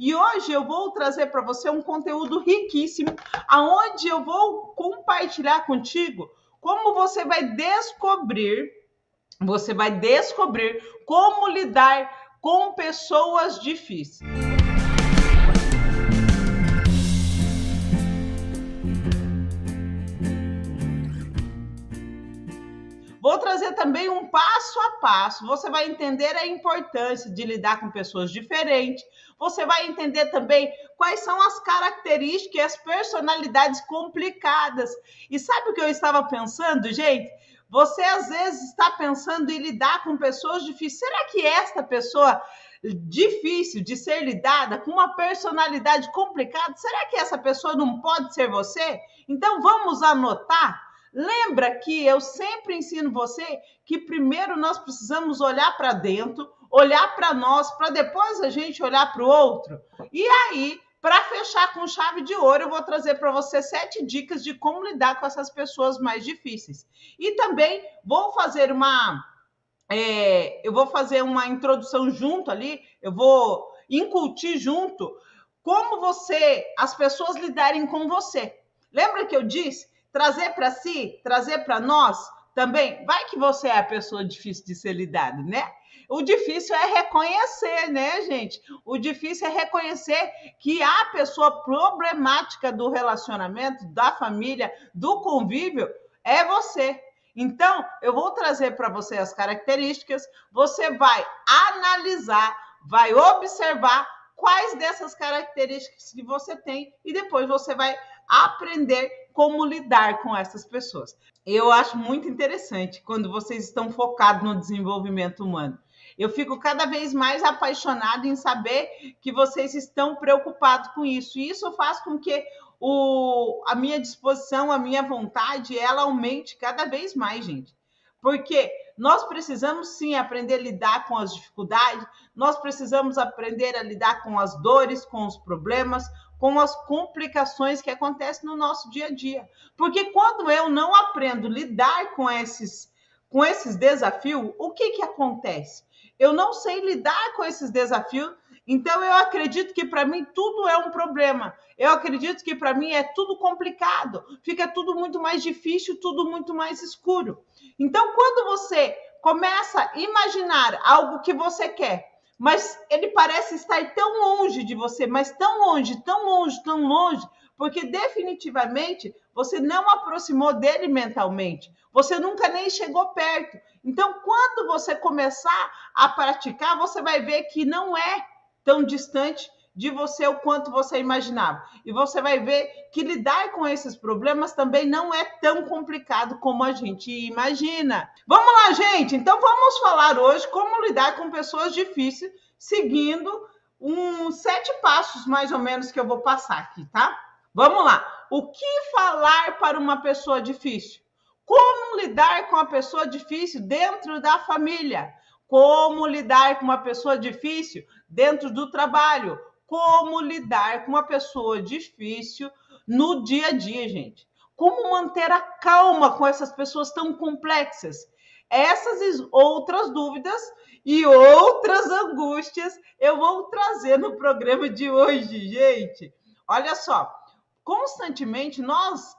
E hoje eu vou trazer para você um conteúdo riquíssimo, aonde eu vou compartilhar contigo como você vai descobrir como lidar com pessoas difíceis. Vou trazer também um passo a passo. Você vai entender a importância de lidar com pessoas diferentes. Você vai entender também quais são as características e as personalidades complicadas. E sabe o que eu estava pensando, gente? Você às vezes está pensando em lidar com pessoas difíceis. Será que esta pessoa difícil de ser lidada, com uma personalidade complicada, será que essa pessoa não pode ser você? Então vamos anotar. Lembra que eu sempre ensino você que primeiro nós precisamos olhar para dentro, olhar para nós, para depois a gente olhar para o outro. E aí, para fechar com chave de ouro, eu vou trazer para você 7 dicas de como lidar com essas pessoas mais difíceis. E também vou fazer uma introdução junto ali, eu vou incutir junto como as pessoas lidarem com você. Lembra que eu disse? Trazer para si, trazer para nós também. Vai que você é a pessoa difícil de ser lidada, né? O difícil é reconhecer, né, gente? O difícil é reconhecer que a pessoa problemática do relacionamento, da família, do convívio, é você. Então, eu vou trazer para você as características, você vai analisar, vai observar quais dessas características que você tem e depois você vai aprender como lidar com essas pessoas. Eu acho muito interessante quando vocês estão focados no desenvolvimento humano. Eu fico cada vez mais apaixonada em saber que vocês estão preocupados com isso. E isso faz com que a minha disposição, a minha vontade, ela aumente cada vez mais, gente. Porque nós precisamos sim aprender a lidar com as dificuldades, nós precisamos aprender a lidar com as dores, com os problemas, com as complicações que acontecem no nosso dia a dia. Porque quando eu não aprendo a lidar com esses desafios, o que acontece? Eu não sei lidar com esses desafios, então eu acredito que para mim tudo é um problema. Eu acredito que para mim é tudo complicado, fica tudo muito mais difícil, tudo muito mais escuro. Então, quando você começa a imaginar algo que você quer, mas ele parece estar tão longe de você, mas tão longe, tão longe, tão longe, porque definitivamente você não aproximou dele mentalmente, você nunca nem chegou perto. Então, quando você começar a praticar, você vai ver que não é tão distante de você o quanto você imaginava. E você vai ver que lidar com esses problemas também não é tão complicado como a gente imagina. Vamos lá, gente! Então vamos falar hoje como lidar com pessoas difíceis, seguindo uns 7 passos mais ou menos que eu vou passar aqui, tá? Vamos lá! O que falar para uma pessoa difícil? Como lidar com a pessoa difícil dentro da família? Como lidar com uma pessoa difícil dentro do trabalho? Como lidar com uma pessoa difícil no dia a dia, gente? Como manter a calma com essas pessoas tão complexas? Essas e outras dúvidas e outras angústias eu vou trazer no programa de hoje, gente. Olha só, constantemente nós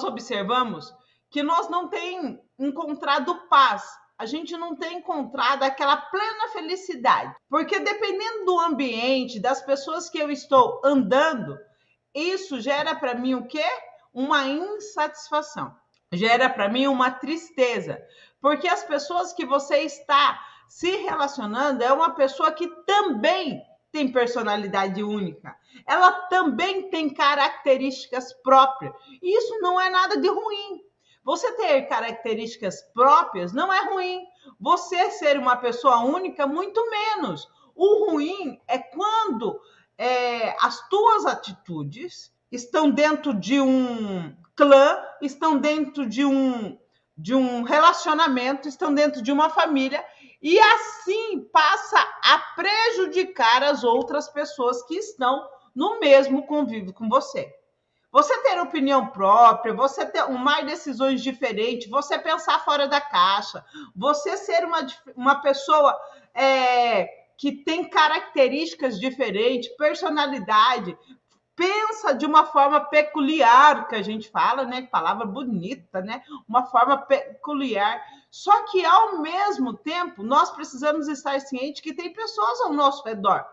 observamos que nós não temos encontrado paz, a gente não tem encontrado aquela plena felicidade, porque dependendo do ambiente, das pessoas que eu estou andando, isso gera para mim o quê? Uma insatisfação, gera para mim uma tristeza, porque as pessoas que você está se relacionando é uma pessoa que também tem personalidade única, ela também tem características próprias, e isso não é nada de ruim. Você ter características próprias não é ruim. Você ser uma pessoa única, muito menos. O ruim é quando as tuas atitudes estão dentro de um clã, estão dentro de um relacionamento, estão dentro de uma família, e assim passa a prejudicar as outras pessoas que estão no mesmo convívio com você. Você ter opinião própria, você tomar decisões diferentes, você pensar fora da caixa, você ser uma pessoa que tem características diferentes, personalidade, pensa de uma forma peculiar, que a gente fala, né? Palavra bonita, né? Uma forma peculiar. Só que, ao mesmo tempo, nós precisamos estar cientes que tem pessoas ao nosso redor.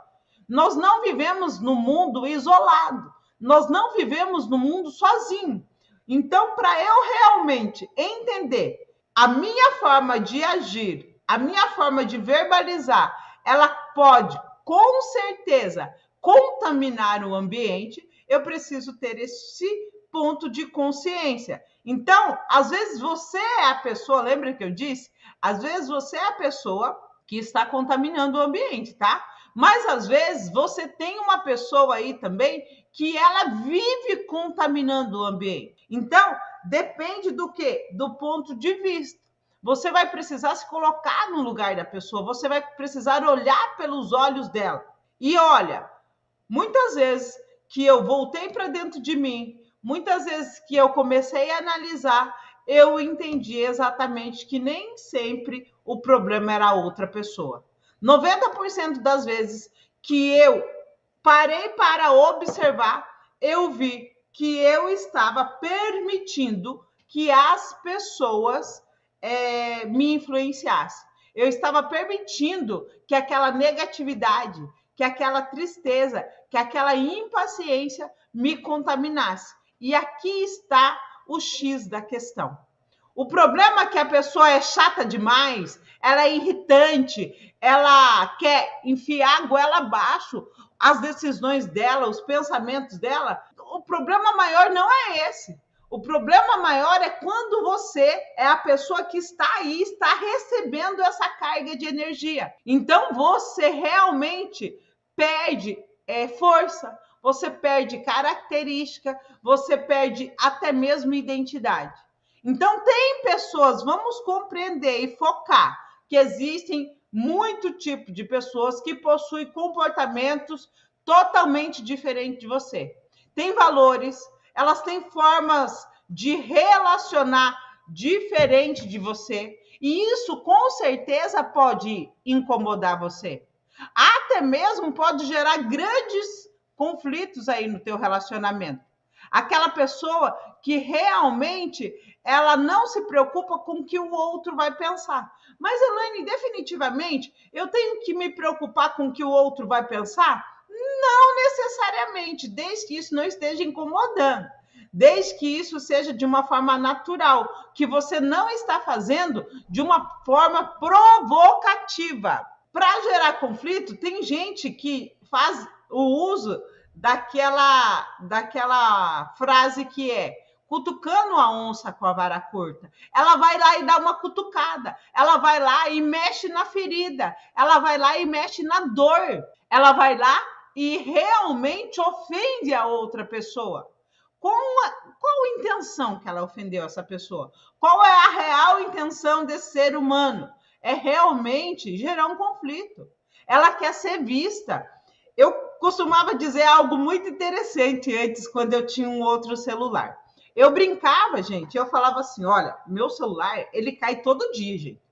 Nós não vivemos no mundo isolado. Nós não vivemos no mundo sozinho. Então, para eu realmente entender a minha forma de agir, a minha forma de verbalizar, ela pode, com certeza, contaminar o ambiente, eu preciso ter esse ponto de consciência. Então, às vezes você é a pessoa, lembra que eu disse? Às vezes você é a pessoa que está contaminando o ambiente, tá? Mas às vezes você tem uma pessoa aí também que ela vive contaminando o ambiente. Então, depende do quê? Do ponto de vista. Você vai precisar se colocar no lugar da pessoa, você vai precisar olhar pelos olhos dela. E olha, muitas vezes que eu voltei para dentro de mim, muitas vezes que eu comecei a analisar, eu entendi exatamente que nem sempre o problema era a outra pessoa. 90% das vezes que eu parei para observar, eu vi que eu estava permitindo que as pessoas me influenciassem. Eu estava permitindo que aquela negatividade, que aquela tristeza, que aquela impaciência me contaminasse. E aqui está o X da questão. O problema é que a pessoa é chata demais, ela é irritante, ela quer enfiar a goela abaixo, as decisões dela, os pensamentos dela. O problema maior não é esse. O problema maior é quando você é a pessoa que está aí, está recebendo essa carga de energia. Então você realmente perde força, você perde característica, você perde até mesmo identidade. Então tem pessoas, vamos compreender e focar que existem muito tipo de pessoas que possuem comportamentos totalmente diferentes de você. Tem valores, elas têm formas de relacionar diferente de você, e isso com certeza pode incomodar você. Até mesmo pode gerar grandes conflitos aí no teu relacionamento. Aquela pessoa que realmente ela não se preocupa com o que o outro vai pensar. Mas, Elaine, definitivamente, eu tenho que me preocupar com o que o outro vai pensar? Não necessariamente, desde que isso não esteja incomodando. Desde que isso seja de uma forma natural, que você não está fazendo de uma forma provocativa. Para gerar conflito, tem gente que faz o uso daquela frase que é cutucando a onça com a vara curta. Ela vai lá e dá uma cutucada, ela vai lá e mexe na ferida, ela vai lá e mexe na dor, ela vai lá e realmente ofende a outra pessoa. Qual a intenção que ela ofendeu essa pessoa? Qual é a real intenção desse ser humano? É realmente gerar um conflito. Ela quer ser vista. Eu costumava dizer algo muito interessante antes, quando eu tinha um outro celular. Eu brincava, gente, eu falava assim, olha, meu celular, ele cai todo dia, gente.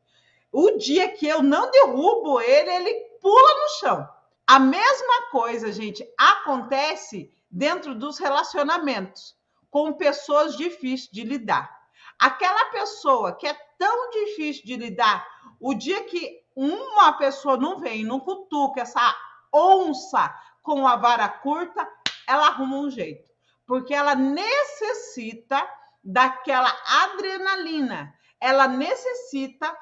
O dia que eu não derrubo ele, ele pula no chão. A mesma coisa, gente, acontece dentro dos relacionamentos, com pessoas difíceis de lidar. Aquela pessoa que é tão difícil de lidar, o dia que uma pessoa não vem, não cutuca essa onça com a vara curta, ela arruma um jeito. Porque ela necessita daquela adrenalina, ela necessita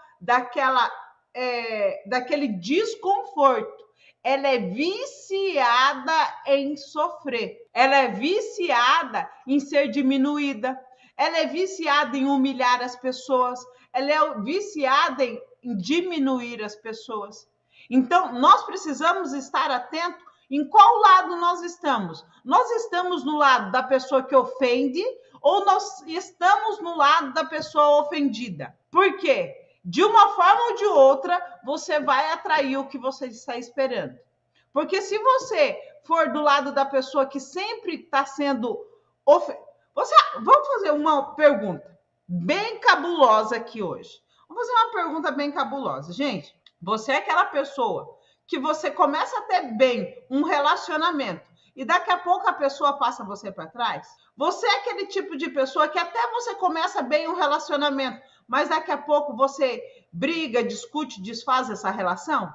daquele desconforto. Ela é viciada em sofrer, ela é viciada em ser diminuída, ela é viciada em humilhar as pessoas, ela é viciada em diminuir as pessoas. Então, nós precisamos estar atentos em qual lado nós estamos. Nós estamos no lado da pessoa que ofende ou nós estamos no lado da pessoa ofendida? Por quê? De uma forma ou de outra, você vai atrair o que você está esperando. Porque se você for do lado da pessoa que sempre está sendo ofendida... Vamos fazer uma pergunta bem cabulosa aqui hoje. Vamos fazer uma pergunta bem cabulosa. Gente, você é aquela pessoa que você começa a ter bem um relacionamento e daqui a pouco a pessoa passa você para trás? Você é aquele tipo de pessoa que até você começa bem um relacionamento, mas daqui a pouco você briga, discute, desfaz essa relação?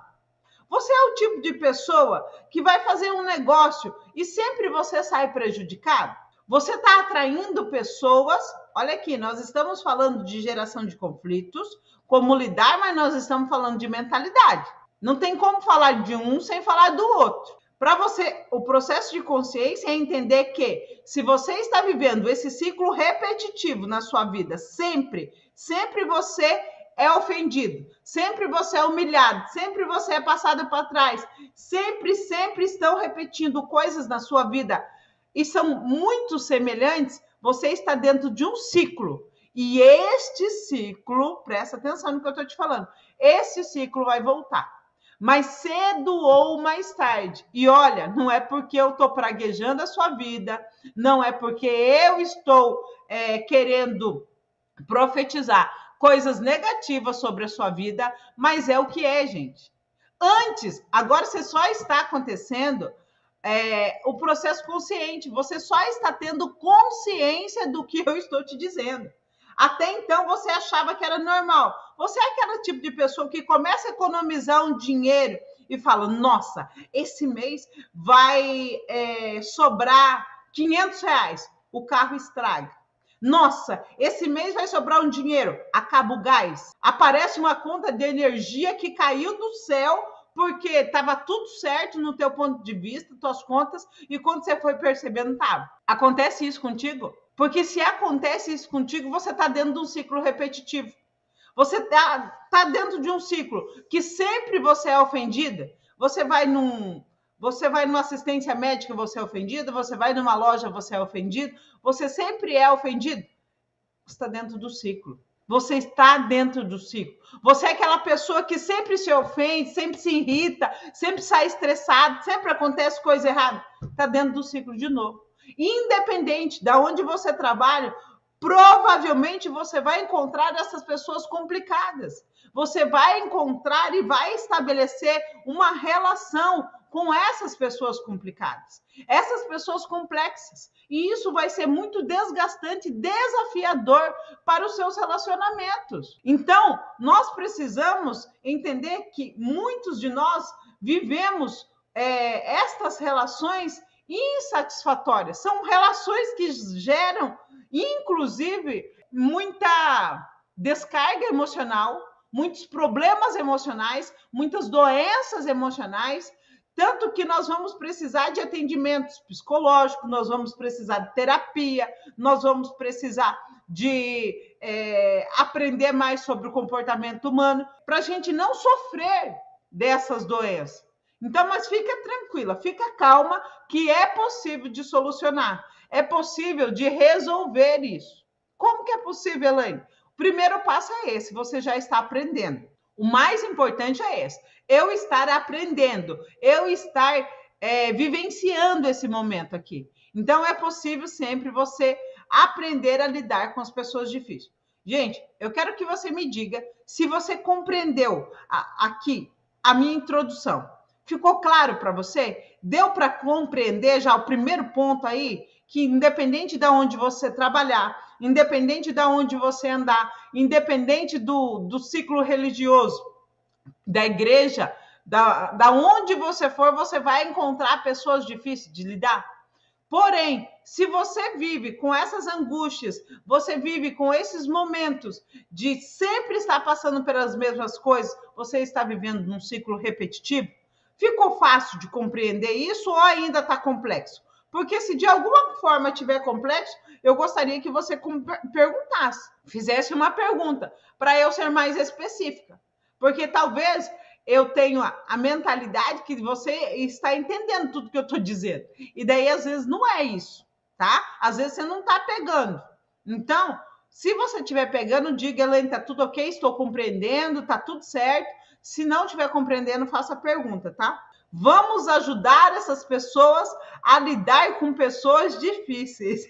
Você é o tipo de pessoa que vai fazer um negócio e sempre você sai prejudicado? Você está atraindo pessoas. Olha aqui, nós estamos falando de geração de conflitos, como lidar, mas nós estamos falando de mentalidade. Não tem como falar de um sem falar do outro. Para você, o processo de consciência é entender que se você está vivendo esse ciclo repetitivo na sua vida, sempre você é ofendido, sempre você é humilhado, sempre você é passado para trás, sempre estão repetindo coisas na sua vida e são muito semelhantes, você está dentro de um ciclo. E este ciclo, presta atenção no que eu estou te falando, esse ciclo vai voltar. Mais cedo ou mais tarde. E olha, não é porque eu estou praguejando a sua vida, não é porque eu estou querendo profetizar coisas negativas sobre a sua vida, mas é o que é, gente. Antes, agora você só está acontecendo o processo consciente, você só está tendo consciência do que eu estou te dizendo. Até então você achava que era normal. Você é aquele tipo de pessoa que começa a economizar um dinheiro e fala, nossa, esse mês vai sobrar R$500, o carro estraga. Nossa, esse mês vai sobrar um dinheiro, acaba o gás. Aparece uma conta de energia que caiu do céu porque estava tudo certo no teu ponto de vista, tuas contas, e quando você foi perceber, não estava. Acontece isso contigo? Porque se acontece isso contigo, você está dentro de um ciclo repetitivo. Você está dentro de um ciclo que sempre você é ofendida. Você vai numa assistência médica, você é ofendido. Você vai numa loja, você é ofendido. Você sempre é ofendido. Você está dentro do ciclo. Você está dentro do ciclo. Você é aquela pessoa que sempre se ofende, sempre se irrita, sempre sai estressado, sempre acontece coisa errada. Está dentro do ciclo de novo. Independente de onde você trabalha, provavelmente você vai encontrar essas pessoas complicadas. Você vai encontrar e vai estabelecer uma relação com essas pessoas complicadas, essas pessoas complexas. E isso vai ser muito desgastante, desafiador para os seus relacionamentos. Então, nós precisamos entender que muitos de nós vivemos estas relações insatisfatórias. São relações que geram, inclusive, muita descarga emocional, muitos problemas emocionais, muitas doenças emocionais, tanto que nós vamos precisar de atendimentos psicológicos, nós vamos precisar de terapia, nós vamos precisar de aprender mais sobre o comportamento humano, para a gente não sofrer dessas doenças. Então, mas fica tranquila, fica calma, que é possível de solucionar, é possível de resolver isso. Como que é possível, Elaine? O primeiro passo é esse, você já está aprendendo. O mais importante é esse, eu estar aprendendo, eu estar vivenciando esse momento aqui. Então, é possível sempre você aprender a lidar com as pessoas difíceis. Gente, eu quero que você me diga se você compreendeu aqui a minha introdução. Ficou claro para você? Deu para compreender já o primeiro ponto aí? Que independente de onde você trabalhar, independente de onde você andar, independente do ciclo religioso, da igreja, da onde você for, você vai encontrar pessoas difíceis de lidar. Porém, se você vive com essas angústias, você vive com esses momentos de sempre estar passando pelas mesmas coisas, você está vivendo num ciclo repetitivo, ficou fácil de compreender isso ou ainda está complexo? Porque se de alguma forma tiver complexo, eu gostaria que você perguntasse, fizesse uma pergunta, para eu ser mais específica. Porque talvez eu tenha a mentalidade que você está entendendo tudo que eu estou dizendo. E daí, às vezes, não é isso, tá? Às vezes você não está pegando. Então, se você estiver pegando, diga, Elaine, está tudo ok? Estou compreendendo, está tudo certo. Se não estiver compreendendo, faça a pergunta, tá? Vamos ajudar essas pessoas a lidar com pessoas difíceis.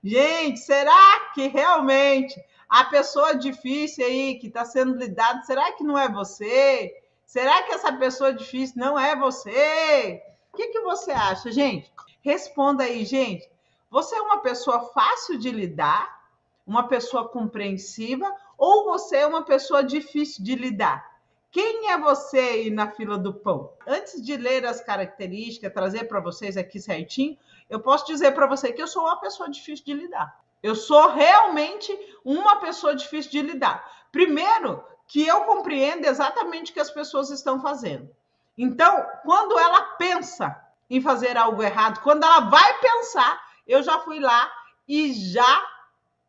Gente, será que realmente a pessoa difícil aí que está sendo lidada, será que não é você? Será que essa pessoa difícil não é você? O que você acha, gente? Responda aí, gente. Você é uma pessoa fácil de lidar, uma pessoa compreensiva, ou você é uma pessoa difícil de lidar? Quem é você aí na fila do pão? Antes de ler as características, trazer para vocês aqui certinho, eu posso dizer para você que eu sou uma pessoa difícil de lidar. Eu sou realmente uma pessoa difícil de lidar. Primeiro, que eu compreendo exatamente o que as pessoas estão fazendo. Então, quando ela pensa em fazer algo errado, quando ela vai pensar, eu já fui lá e já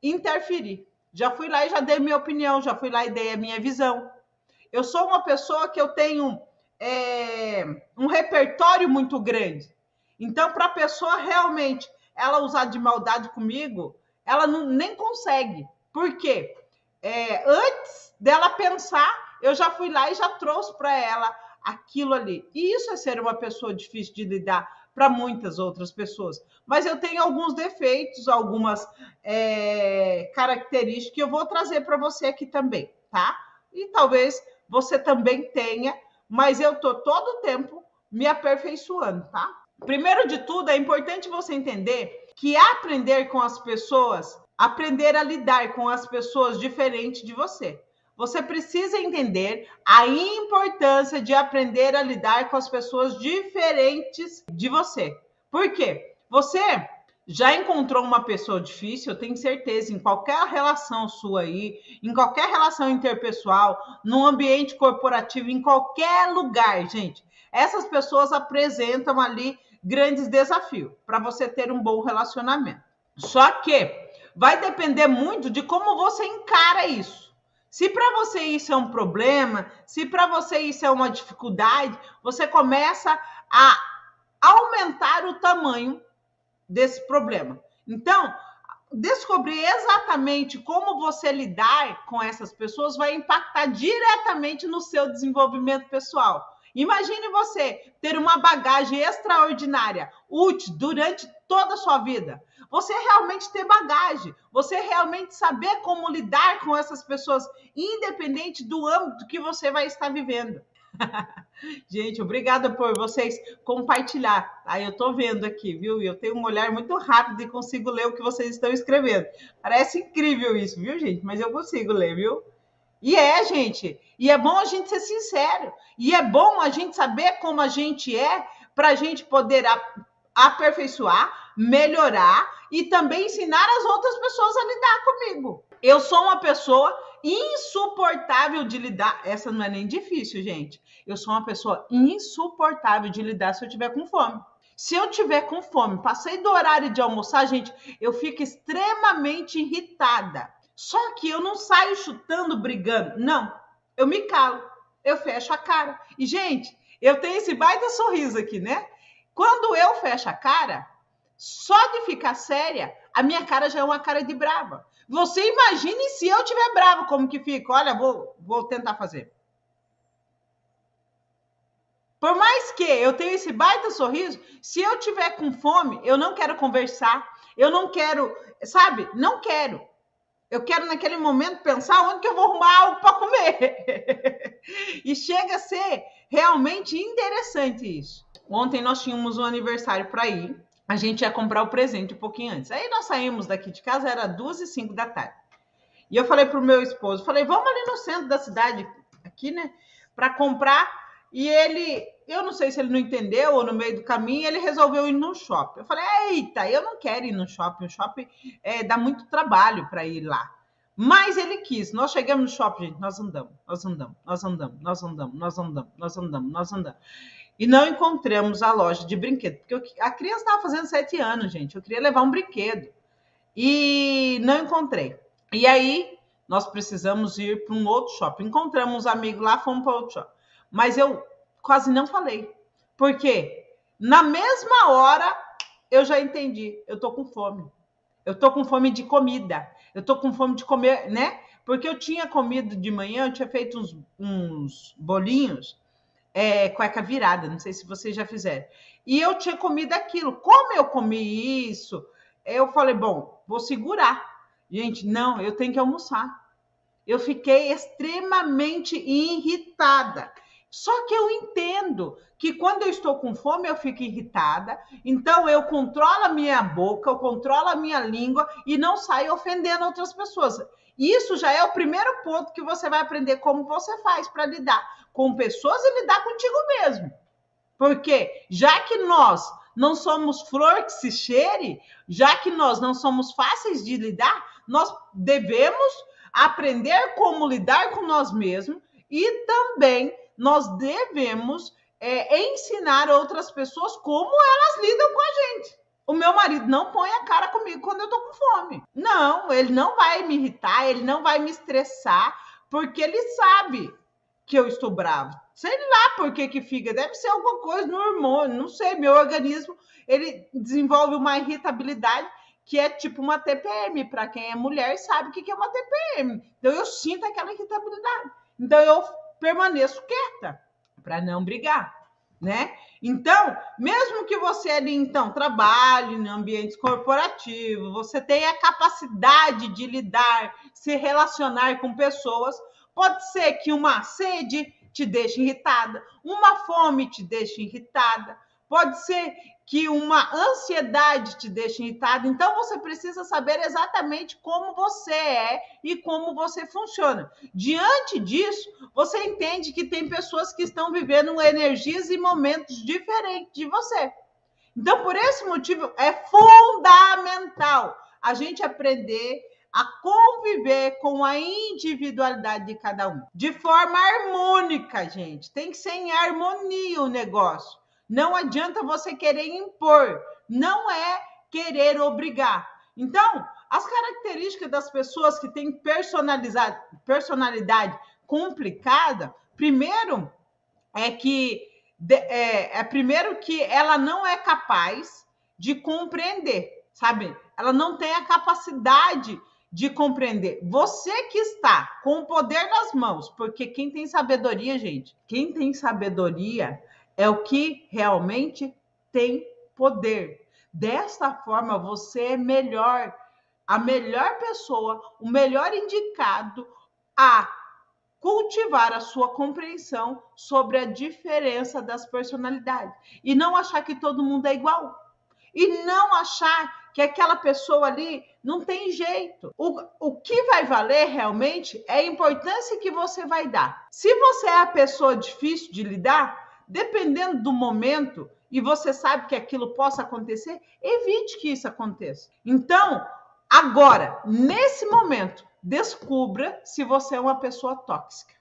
interferi. Já fui lá e já dei minha opinião, já fui lá e dei a minha visão. Eu sou uma pessoa que eu tenho um repertório muito grande. Então, para a pessoa realmente ela usar de maldade comigo, ela nem consegue. Por quê? Antes dela pensar, eu já fui lá e já trouxe para ela aquilo ali. E isso é ser uma pessoa difícil de lidar para muitas outras pessoas. Mas eu tenho alguns defeitos, algumas características que eu vou trazer para você aqui também, tá? E talvez você também tenha, mas eu tô todo o tempo me aperfeiçoando, tá? Primeiro de tudo, é importante você entender que aprender com as pessoas, aprender a lidar com as pessoas diferentes de você. Você precisa entender a importância de aprender a lidar com as pessoas diferentes de você. Por quê? Você já encontrou uma pessoa difícil, eu tenho certeza, em qualquer relação sua aí, em qualquer relação interpessoal, no ambiente corporativo, em qualquer lugar, gente. Essas pessoas apresentam ali grandes desafios para você ter um bom relacionamento. Só que vai depender muito de como você encara isso. Se para você isso é um problema, se para você isso é uma dificuldade, você começa a aumentar o tamanho desse problema. Então, descobrir exatamente como você lidar com essas pessoas vai impactar diretamente no seu desenvolvimento pessoal. Imagine você ter uma bagagem extraordinária, útil durante toda a sua vida. Você realmente ter bagagem, você realmente saber como lidar com essas pessoas, independente do âmbito que você vai estar vivendo. Gente, obrigada por vocês compartilhar. Aí eu tô vendo aqui, viu? E eu tenho um olhar muito rápido e consigo ler o que vocês estão escrevendo. Parece incrível isso, viu, gente? Mas eu consigo ler, viu? E gente, e é bom a gente ser sincero, e é bom a gente saber como a gente é, para a gente poder aperfeiçoar, melhorar e também ensinar as outras pessoas a lidar comigo. Eu sou uma pessoa insuportável de lidar, essa não é nem difícil, gente. Eu sou uma pessoa insuportável de lidar se eu tiver com fome. Se eu tiver com fome, passei do horário de almoçar, gente, eu fico extremamente irritada. Só que eu não saio chutando, brigando. Não, eu me calo, eu fecho a cara. E, gente, eu tenho esse baita sorriso aqui, né? Quando eu fecho a cara, só de ficar séria, a minha cara já é uma cara de brava. Você imagine se eu estiver brava, como que fica? Olha, vou tentar fazer. Por mais que eu tenha esse baita sorriso, se eu tiver com fome, eu não quero conversar, eu não quero, sabe? Não quero. Eu quero, naquele momento, pensar onde que eu vou arrumar algo para comer. E chega a ser realmente interessante isso. Ontem nós tínhamos um aniversário para ir. A gente ia comprar o presente um pouquinho antes. Aí nós saímos daqui de casa, era 2h05 da tarde. E eu falei para o meu esposo, falei, vamos ali no centro da cidade, aqui, né? Para comprar. E ele, eu não sei se ele não entendeu ou no meio do caminho, ele resolveu ir no shopping. Eu falei, eita, eu não quero ir no shopping. O shopping dá muito trabalho para ir lá. Mas ele quis. Nós chegamos no shopping, gente, nós andamos. E não encontramos a loja de brinquedo. Porque a criança estava fazendo 7 anos, gente. Eu queria levar um brinquedo. E não encontrei. E aí, nós precisamos ir para um outro shopping. Encontramos uns amigos lá, fomos para outro shopping. Mas eu quase não falei. Por quê? Na mesma hora, eu já entendi. Eu tô com fome. Eu tô com fome de comida. Eu tô com fome de comer, né? Porque eu tinha comido de manhã, eu tinha feito uns bolinhos, cueca virada. Não sei se vocês já fizeram. E eu tinha comido aquilo. Como eu comi isso, eu falei, bom, vou segurar. Gente, não, eu tenho que almoçar. Eu fiquei extremamente irritada. Só que eu entendo que quando eu estou com fome eu fico irritada, então eu controlo a minha boca, eu controlo a minha língua e não saio ofendendo outras pessoas. Isso já é o primeiro ponto que você vai aprender como você faz para lidar com pessoas e lidar contigo mesmo. Porque já que nós não somos flor que se cheire, já que nós não somos fáceis de lidar, nós devemos aprender como lidar com nós mesmos e também nós devemos ensinar outras pessoas como elas lidam com a gente. O meu marido não põe a cara comigo quando eu tô com fome. Não, ele não vai me irritar, ele não vai me estressar, porque ele sabe que eu estou bravo. Sei lá por que fica, deve ser alguma coisa no hormônio, não sei, meu organismo, ele desenvolve uma irritabilidade que é tipo uma TPM, para quem é mulher sabe o que é uma TPM. Então eu sinto aquela irritabilidade. Então eu permaneço quieta para não brigar, né? Então, mesmo que você ali então trabalhe em ambientes corporativos, você tenha a capacidade de lidar, se relacionar com pessoas, pode ser que uma sede te deixe irritada, uma fome te deixe irritada, pode ser que uma ansiedade te deixe irritada. Então, você precisa saber exatamente como você é e como você funciona. Diante disso, você entende que tem pessoas que estão vivendo energias e momentos diferentes de você. Então, por esse motivo, é fundamental a gente aprender a conviver com a individualidade de cada um. De forma harmônica, gente. Tem que ser em harmonia o negócio. Não adianta você querer impor. Não é querer obrigar. Então, as características das pessoas que têm personalidade complicada, primeiro primeiro que ela não é capaz de compreender, sabe? Ela não tem a capacidade de compreender. Você que está com o poder nas mãos, porque quem tem sabedoria, gente, quem tem sabedoria é o que realmente tem poder. Desta forma, você é melhor, a melhor pessoa, o melhor indicado a cultivar a sua compreensão sobre a diferença das personalidades e não achar que todo mundo é igual e não achar que aquela pessoa ali não tem jeito. O que vai valer realmente é a importância que você vai dar. Se você é a pessoa difícil de lidar, dependendo do momento, e você sabe que aquilo possa acontecer, evite que isso aconteça. Então, agora, nesse momento, descubra se você é uma pessoa tóxica.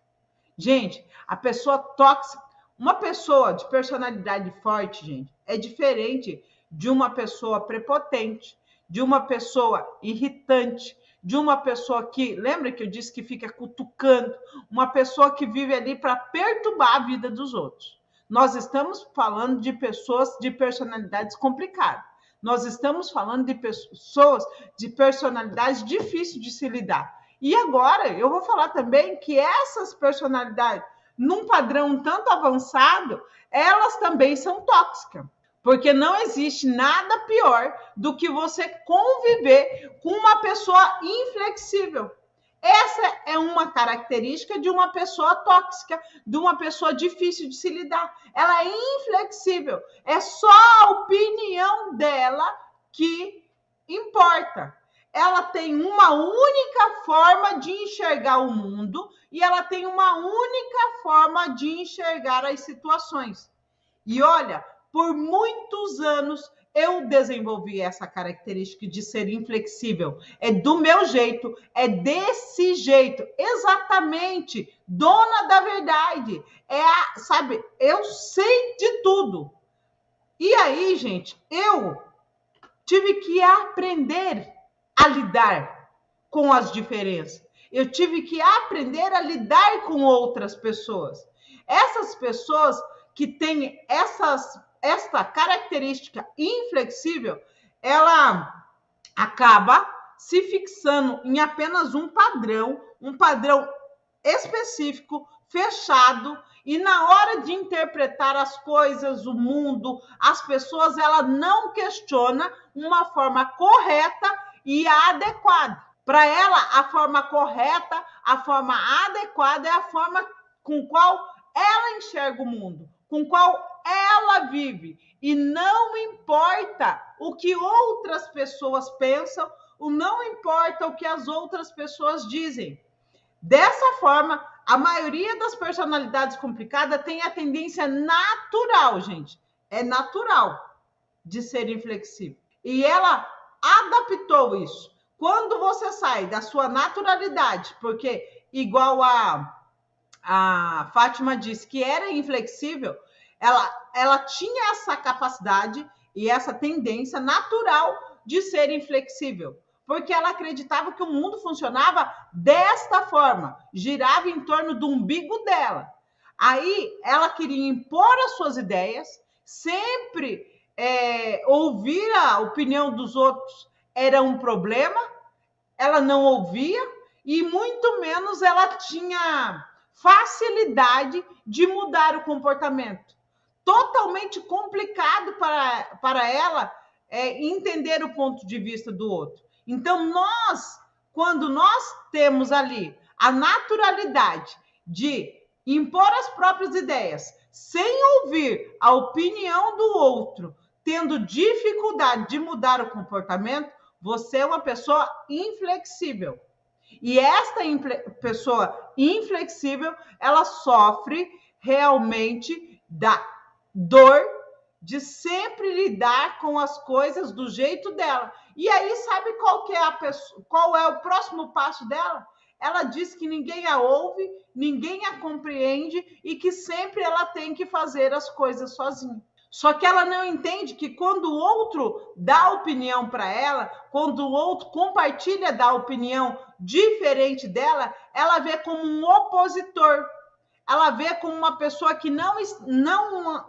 Gente, a pessoa tóxica, uma pessoa de personalidade forte, gente, é diferente de uma pessoa prepotente, de uma pessoa irritante, de uma pessoa que, lembra que eu disse que fica cutucando, uma pessoa que vive ali para perturbar a vida dos outros. Nós estamos falando de pessoas de personalidades complicadas. Nós estamos falando de pessoas de personalidade difícil de se lidar. E agora eu vou falar também que essas personalidades, num padrão tanto avançado, elas também são tóxicas. Porque não existe nada pior do que você conviver com uma pessoa inflexível. Essa é uma característica de uma pessoa tóxica, de uma pessoa difícil de se lidar. Ela é inflexível. É só a opinião dela que importa. Ela tem uma única forma de enxergar o mundo e ela tem uma única forma de enxergar as situações. E olha, por muitos anos eu desenvolvi essa característica de ser inflexível. É do meu jeito, é desse jeito, exatamente, dona da verdade. Sabe, eu sei de tudo. E aí, gente, eu tive que aprender a lidar com as diferenças. Eu tive que aprender a lidar com outras pessoas. Essas pessoas que têm esta característica inflexível, ela acaba se fixando em apenas um padrão específico, fechado, e na hora de interpretar as coisas, o mundo, as pessoas, ela não questiona uma forma correta e adequada. Para ela, a forma correta, a forma adequada é a forma com qual ela enxerga o mundo, com qual ela vive. E não importa o que outras pessoas pensam, ou não importa o que as outras pessoas dizem. Dessa forma, a maioria das personalidades complicadas tem a tendência natural, gente, é natural de ser inflexível. E ela adaptou isso. Quando você sai da sua naturalidade, porque igual a Fátima disse que era inflexível, ela tinha essa capacidade e essa tendência natural de ser inflexível, porque ela acreditava que o mundo funcionava desta forma, girava em torno do umbigo dela. Aí ela queria impor as suas ideias, sempre ouvir a opinião dos outros era um problema, ela não ouvia e muito menos ela tinha facilidade de mudar o comportamento. Totalmente complicado para ela entender o ponto de vista do outro. Então, quando nós temos ali a naturalidade de impor as próprias ideias, sem ouvir a opinião do outro, tendo dificuldade de mudar o comportamento, você é uma pessoa inflexível. E esta pessoa inflexível, ela sofre realmente da dor de sempre lidar com as coisas do jeito dela. E aí, sabe qual é o próximo passo dela? Ela diz que ninguém a ouve, ninguém a compreende e que sempre ela tem que fazer as coisas sozinha. Só que ela não entende que quando o outro dá opinião para ela, quando o outro compartilha da opinião diferente dela, ela vê como um opositor. Ela vê como uma pessoa que não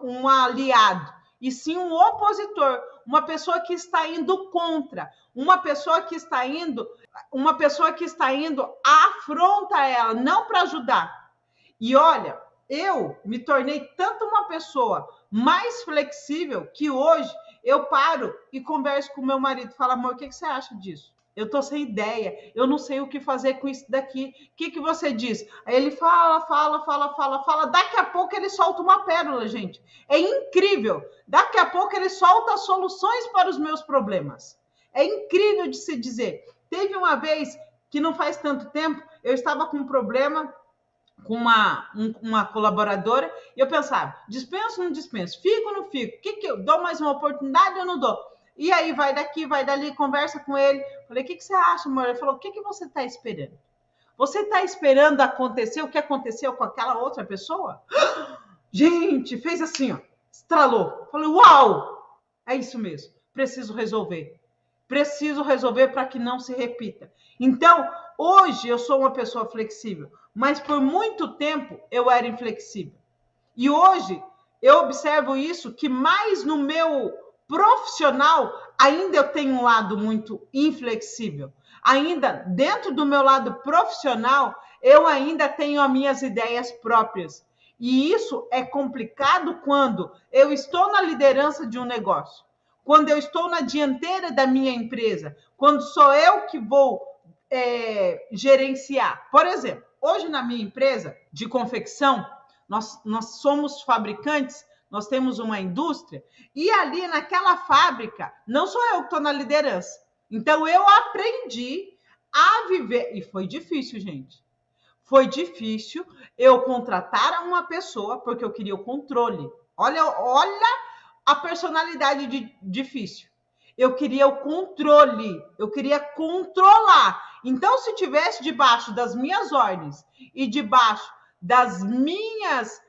um aliado, e sim um opositor, uma pessoa que está indo contra, uma pessoa que está indo afronta ela, não para ajudar. E olha, eu me tornei tanto uma pessoa mais flexível que hoje eu paro e converso com meu marido, falo, amor, o que você acha disso? Eu tô sem ideia, eu não sei o que fazer com isso daqui. O que você diz? Aí ele fala, daqui a pouco ele solta uma pérola, gente. É incrível. Daqui a pouco ele solta soluções para os meus problemas. É incrível de se dizer. Teve uma vez, que não faz tanto tempo, eu estava com um problema com uma colaboradora, e eu pensava, dispenso ou não dispenso? Fico ou não fico? Que eu dou mais uma oportunidade ou não dou? E aí vai daqui, vai dali, conversa com ele. Falei, o que você acha, amor? Ele falou, o que você está esperando? Você está esperando acontecer o que aconteceu com aquela outra pessoa? Gente, fez assim, ó, estralou. Falei, uau! É isso mesmo, preciso resolver. Preciso resolver para que não se repita. Então, hoje eu sou uma pessoa flexível, mas por muito tempo eu era inflexível. E hoje eu observo isso, que mais no meu profissional ainda eu tenho um lado muito inflexível. Ainda dentro do meu lado profissional, eu ainda tenho as minhas ideias próprias. E isso é complicado quando eu estou na liderança de um negócio, quando eu estou na dianteira da minha empresa, quando sou eu que vou gerenciar. Por exemplo, hoje na minha empresa de confecção, nós somos fabricantes, nós temos uma indústria, e ali naquela fábrica, não sou eu que estou na liderança. Então, eu aprendi a viver, e foi difícil, gente. Foi difícil eu contratar uma pessoa, porque eu queria o controle. Olha a personalidade difícil. Eu queria o controle, eu queria controlar. Então, se tivesse debaixo das minhas ordens e debaixo das minhas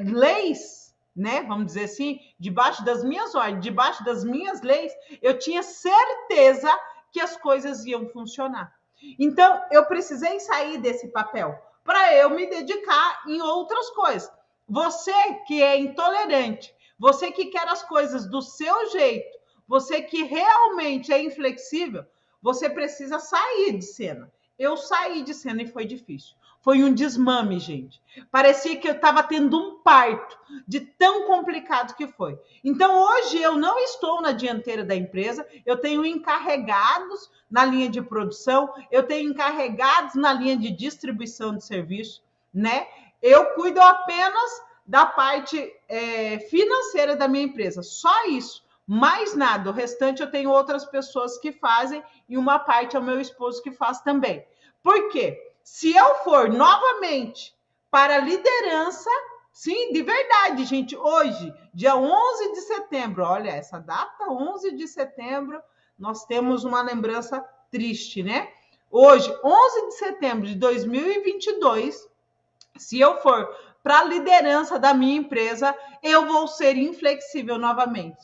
leis, né? Vamos dizer assim, debaixo das minhas ordens, debaixo das minhas leis, eu tinha certeza que as coisas iam funcionar. Então, eu precisei sair desse papel para eu me dedicar em outras coisas. Você que é intolerante, você que quer as coisas do seu jeito, você que realmente é inflexível, você precisa sair de cena. Eu saí de cena e foi difícil. Foi um desmame, gente. Parecia que eu estava tendo um parto, de tão complicado que foi. Então, hoje eu não estou na dianteira da empresa, eu tenho encarregados na linha de produção, eu tenho encarregados na linha de distribuição de serviço, né? Eu cuido apenas da parte financeira da minha empresa, só isso, mais nada. O restante eu tenho outras pessoas que fazem e uma parte é o meu esposo que faz também. Por quê? Se eu for novamente para a liderança, sim, de verdade, gente, hoje, dia 11 de setembro, olha essa data, 11 de setembro, nós temos uma lembrança triste, né? Hoje, 11 de setembro de 2022, se eu for para a liderança da minha empresa, eu vou ser inflexível novamente.